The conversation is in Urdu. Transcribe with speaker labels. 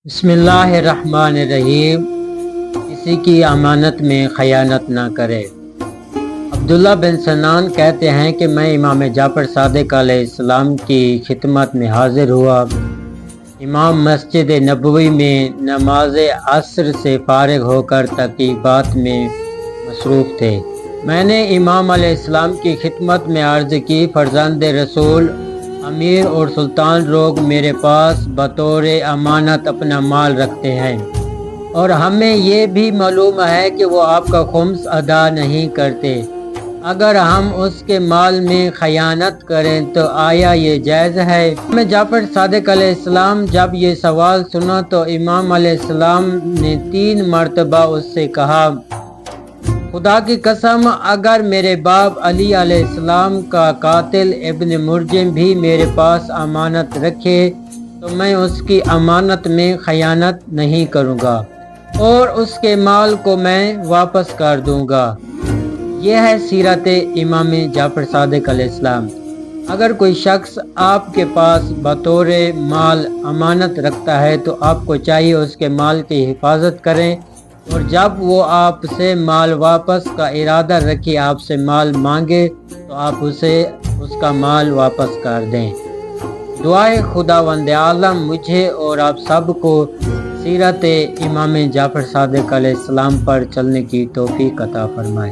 Speaker 1: بسم اللہ الرحمن الرحیم۔ کسی کی امانت میں خیانت نہ کرے۔ عبداللہ بن سنان کہتے ہیں کہ میں امام جعفر صادق علیہ السلام کی خدمت میں حاضر ہوا۔ امام مسجد نبوی میں نماز عصر سے فارغ ہو کر تحقیقات میں مصروف تھے۔ میں نے امام علیہ السلام کی خدمت میں عرض کی، فرزند رسول، امیر اور سلطان لوگ میرے پاس بطور امانت اپنا مال رکھتے ہیں، اور ہمیں یہ بھی معلوم ہے کہ وہ آپ کا خمس ادا نہیں کرتے۔ اگر ہم اس کے مال میں خیانت کریں تو آیا یہ جائز ہے؟ امام جعفر صادق علیہ السلام جب یہ سوال سنا تو امام علیہ السلام نے 3 مرتبہ اس سے کہا، خدا کی قسم، اگر میرے باپ علی علیہ السلام کا قاتل ابن مرجم بھی میرے پاس امانت رکھے تو میں اس کی امانت میں خیانت نہیں کروں گا اور اس کے مال کو میں واپس کر دوں گا۔ یہ ہے سیرت امام جعفر صادق علیہ السلام۔ اگر کوئی شخص آپ کے پاس بطور مال امانت رکھتا ہے تو آپ کو چاہیے اس کے مال کی حفاظت کریں، اور جب وہ آپ سے مال واپس کا ارادہ رکھے، آپ سے مال مانگے، تو آپ اسے اس کا مال واپس کر دیں۔ دعائے خداوند عالم مجھے اور آپ سب کو سیرت امام جعفر صادق علیہ السلام پر چلنے کی توفیق عطا فرمائے۔